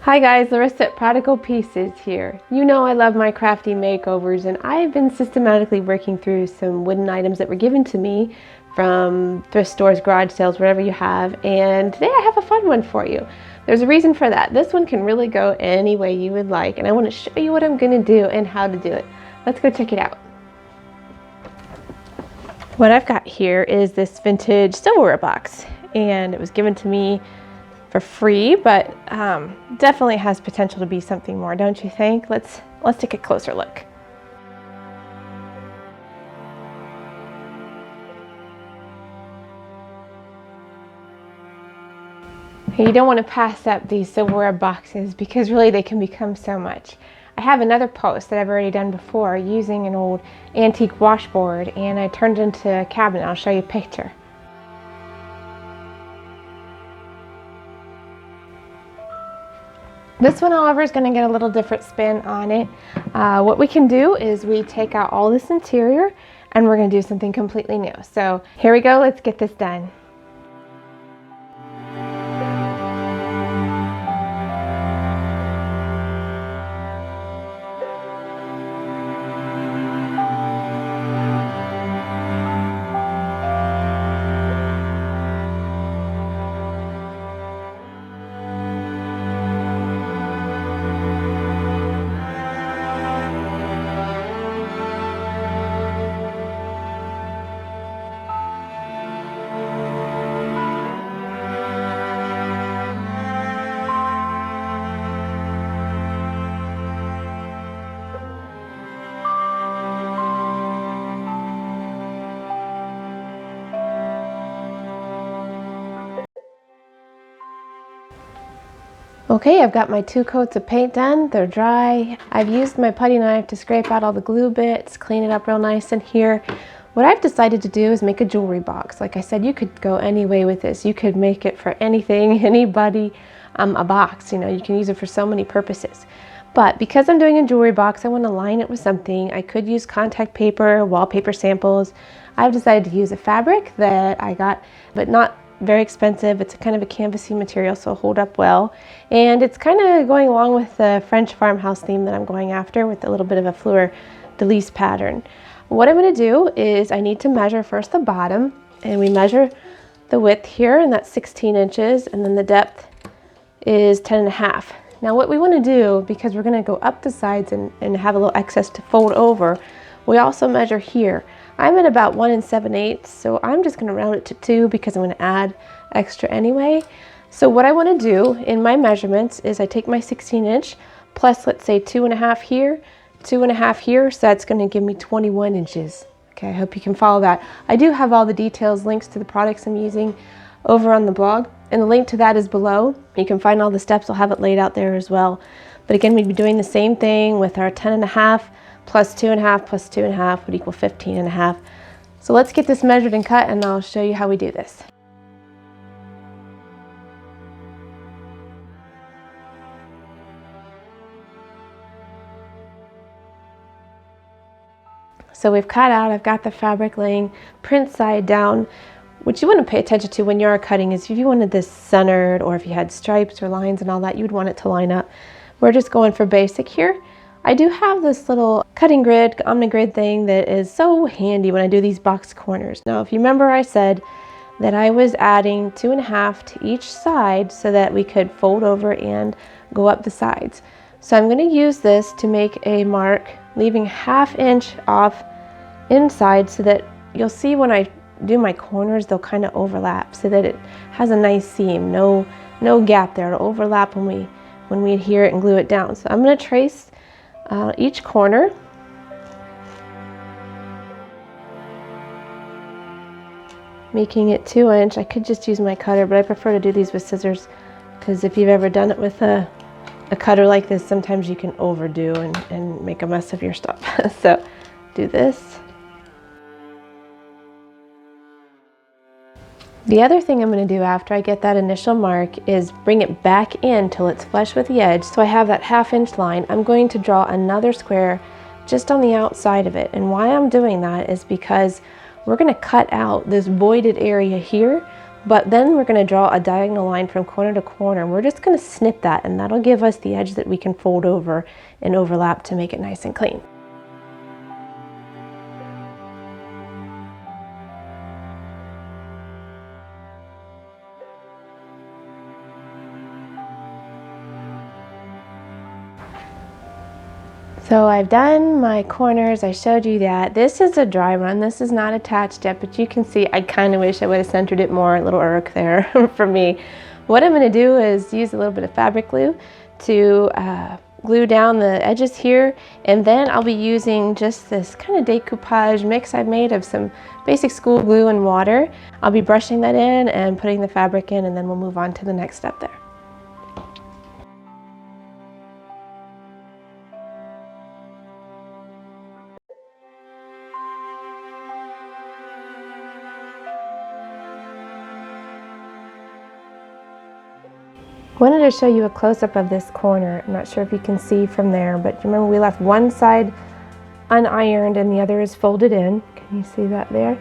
Hi guys, Larissa at Prodigal Pieces here. You know I love my crafty makeovers, and I've been systematically working through some wooden items that were given to me from thrift stores, garage sales, whatever you have, and today I have a fun one for you. There's a reason for that. This one can really go any way you would like, and I want to show you what I'm going to do and how to do it. Let's go check it out. What I've got here is this vintage silverware box, and it was given to me for free, but definitely has potential to be something more, don't you think? Let's take a closer look. You don't want to pass up these silverware boxes because really they can become so much. I have another post that I've already done before using an old antique washboard, and I turned it into a cabinet. I'll show you a picture. This one, however, is going to get a little different spin on it. What we can do is we take out all this interior and we're going to do something completely new. So here we go, let's get this done. Okay, I've got my 2 coats of paint done. They're dry. I've used my putty knife to scrape out all the glue bits, clean it up real nice in here. What I've decided to do is make a jewelry box. Like I said, you could go any way with this. You could make it for anything, anybody, a box. You know, you can use it for so many purposes. But because I'm doing a jewelry box, I want to line it with something. I could use contact paper, wallpaper samples. I've decided to use a fabric that I got, but not very expensive. It's a kind of a canvasy material, so it'll hold up well. And it's kind of going along with the French farmhouse theme that I'm going after, with a little bit of a fleur-de-lis pattern. What I'm going to do is I need to measure first the bottom, and we measure the width here, and that's 16 inches, and then the depth is 10.5. Now what we want to do, because we're going to go up the sides and have a little excess to fold over, we also measure here. I'm at about 1 7/8, so I'm just going to round it to 2 because I'm going to add extra anyway. So what I want to do in my measurements is I take my 16 inch plus, let's say, 2.5 here, 2.5 here, so that's going to give me 21 inches. Okay, I hope you can follow that. I do have all the details, links to the products I'm using over on the blog, and the link to that is below. You can find all the steps. I'll have it laid out there as well. But again, we'd be doing the same thing with our 10.5 plus 2.5 plus 2.5 would equal 15.5. So let's get this measured and cut, and I'll show you how we do this. So we've cut out, I've got the fabric laying print side down. What you want to pay attention to when you are cutting is if you wanted this centered, or if you had stripes or lines and all that, you'd want it to line up. We're just going for basic here. I do have this little cutting grid, omni-grid thing that is so handy when I do these box corners. Now, if you remember, I said that I was adding 2.5 to each side so that we could fold over and go up the sides. So I'm going to use this to make a mark, leaving 1/2 inch off inside, so that you'll see when I do my corners, they'll kind of overlap so that it has a nice seam, no gap there. It'll overlap when we adhere it and glue it down. So I'm going to trace each corner, making it 2 inch. I could just use my cutter, but I prefer to do these with scissors, because if you've ever done it with a cutter like this, sometimes you can overdo and make a mess of your stuff. So do this. The other thing I'm going to do after I get that initial mark is bring it back in till it's flush with the edge. So I have that 1/2 inch line. I'm going to draw another square just on the outside of it. And why I'm doing that is because we're going to cut out this voided area here But then we're going to draw a diagonal line from corner to corner. We're just going to snip that, and that'll give us the edge that we can fold over and overlap to make it nice and clean. So I've done my corners, I showed you that. This is a dry run, this is not attached yet, but you can see I kind of wish I would have centered it more, a little irk there for me. What I'm going to do is use a little bit of fabric glue to glue down the edges here, and then I'll be using just this kind of decoupage mix I've made of some basic school glue and water. I'll be brushing that in and putting the fabric in, and then we'll move on to the next step there. Wanted to show you a close-up of this corner. I'm not sure if you can see from there, but remember we left one side unironed and the other is folded in. Can you see that there?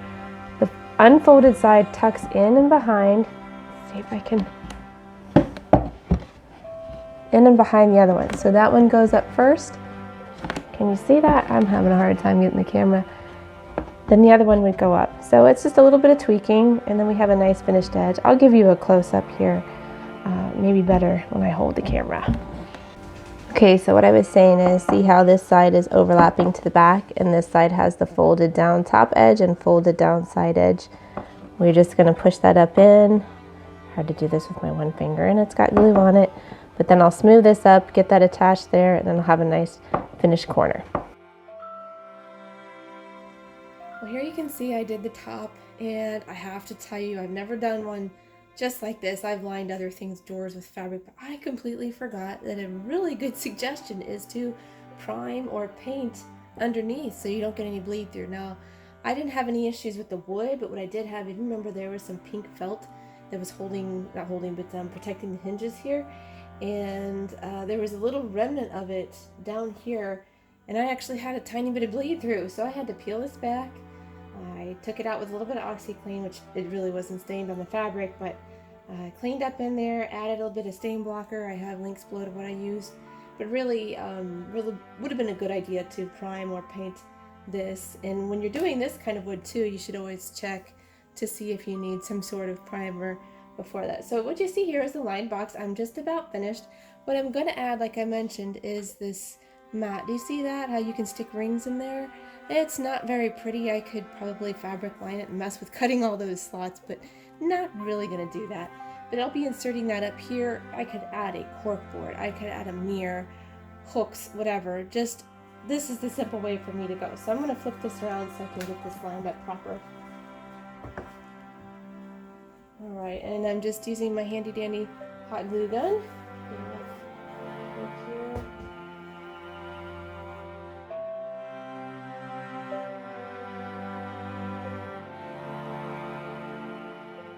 The unfolded side tucks in and behind. Let's see if I can. In and behind the other one. So that one goes up first. Can you see that? I'm having a hard time getting the camera. Then the other one would go up. So it's just a little bit of tweaking, and then we have a nice finished edge. I'll give you a close-up here. Maybe better when I hold the camera. Okay, so what I was saying is, see how this side is overlapping to the back and this side has the folded down top edge and folded down side edge. We're just going to push that up in. Hard to do this with my one finger, and it's got glue on it, but then I'll smooth this up, get that attached there, and then I'll have a nice finished corner. Well, here you can see I did the top, and I have to tell you, I've never done one just like this. I've lined other things, doors, with fabric, but I completely forgot that a really good suggestion is to prime or paint underneath so you don't get any bleed through. Now, I didn't have any issues with the wood, but what I did have, if you remember, there was some pink felt that was protecting the hinges here, and there was a little remnant of it down here, and I actually had a tiny bit of bleed through, so I had to peel this back. I took it out with a little bit of OxyClean, which it really wasn't stained on the fabric, but cleaned up in there, added a little bit of stain blocker. I have links below to what I used, but really would have been a good idea to prime or paint this. And when you're doing this kind of wood too, you should always check to see if you need some sort of primer before that. So what you see here is the lined box. I'm just about finished. What I'm going to add, like I mentioned, is this mat. Do you see that? How you can stick rings in there? It's not very pretty. I could probably fabric line it and mess with cutting all those slots, but not really going to do that. But I'll be inserting that up here. I could add a cork board. I could add a mirror, hooks, whatever. Just, this is the simple way for me to go. So I'm going to flip this around so I can get this lined up proper. Alright, and I'm just using my handy dandy hot glue gun.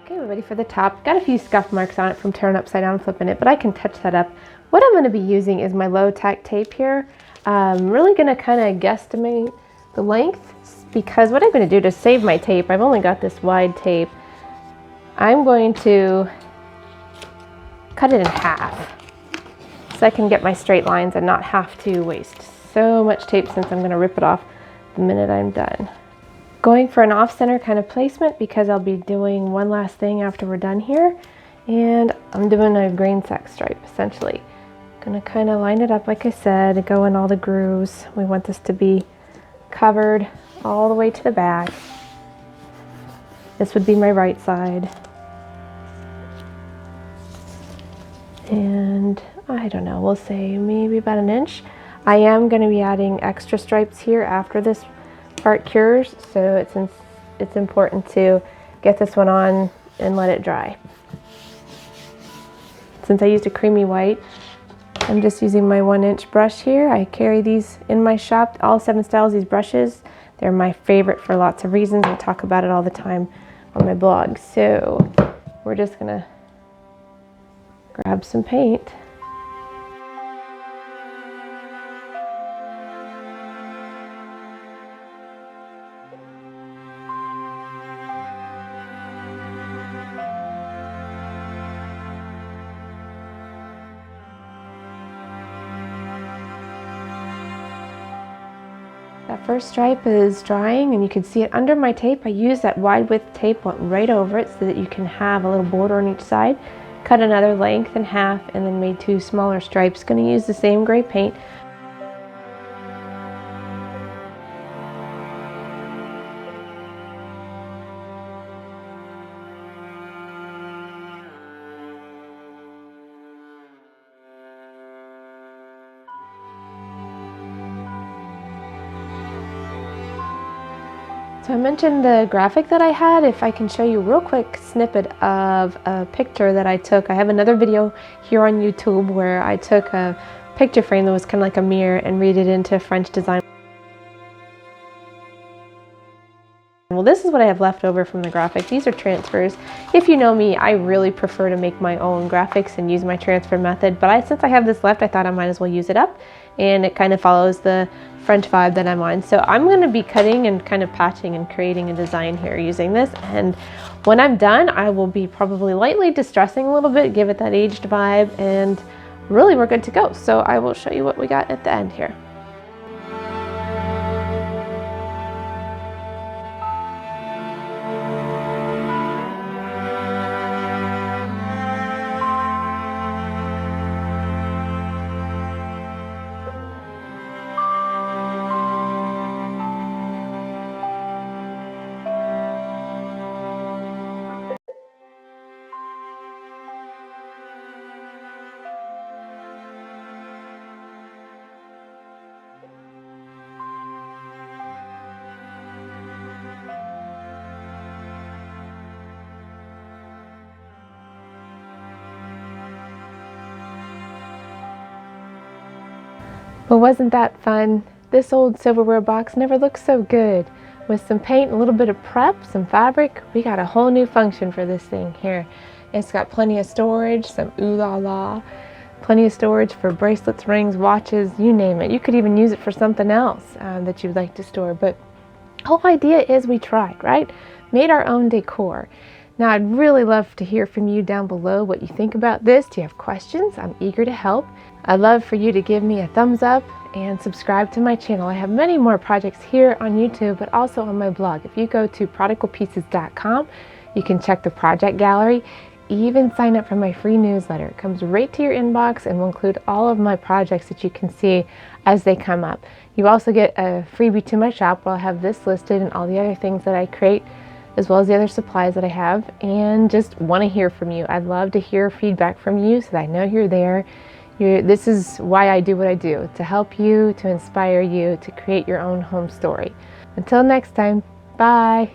Okay, we're ready for the top. Got a few scuff marks on it from turning upside down and flipping it, but I can touch that up. What I'm going to be using is my low tack tape here. I'm really going to kind of guesstimate the length, because what I'm going to do to save my tape, I've only got this wide tape, I'm going to cut it in half so I can get my straight lines and not have to waste so much tape, since I'm going to rip it off the minute I'm done. Going for an off-center kind of placement because I'll be doing one last thing after we're done here, and I'm doing a grain sack stripe essentially. Gonna kind of line it up like I said, go in all the grooves. We want this to be covered all the way to the back. This would be my right side. And I don't know, we'll say maybe about an inch. I am going to be adding extra stripes here after this part cures, so it's important to get this one on and let it dry. Since I used a creamy white, I'm just using my 1-inch brush here. I carry these in my shop, all 7 styles, these brushes. They're my favorite for lots of reasons. I talk about it all the time on my blog. So we're just gonna grab some paint. That first stripe is drying and you can see it under my tape. I used that wide width tape, went right over it so that you can have a little border on each side. Cut another length in half and then made 2 smaller stripes. Going to use the same gray paint. So I mentioned the graphic that I had. If I can show you a real quick snippet of a picture that I took. I have another video here on YouTube where I took a picture frame that was kind of like a mirror and read it into French design. Well, this is what I have left over from the graphic. These are transfers. If you know me, I really prefer to make my own graphics and use my transfer method, but since I have this left, I thought I might as well use it up, and it kind of follows the French vibe that I'm on. So I'm going to be cutting and kind of patching and creating a design here using this, and when I'm done, I will be probably lightly distressing a little bit, give it that aged vibe, and really we're good to go. So I will show you what we got at the end here. Well, wasn't that fun? This old silverware box never looked so good. With some paint, a little bit of prep, some fabric, we got a whole new function for this thing here. It's got plenty of storage, some ooh la la, plenty of storage for bracelets, rings, watches, you name it. You could even use it for something else that you'd like to store. But the whole idea is we tried, right? Made our own decor. Now, I'd really love to hear from you down below what you think about this. Do you have questions? I'm eager to help. I'd love for you to give me a thumbs up and subscribe to my channel. I have many more projects here on YouTube, but also on my blog. If you go to prodigalpieces.com, you can check the project gallery, even sign up for my free newsletter. It comes right to your inbox and will include all of my projects that you can see as they come up. You also get a freebie to my shop where I'll have this listed and all the other things that I create, as well as the other supplies that I have, and just want to hear from you. I'd love to hear feedback from you so that I know you're there. This is why I do what I do, to help you, to inspire you, to create your own home story. Until next time, bye.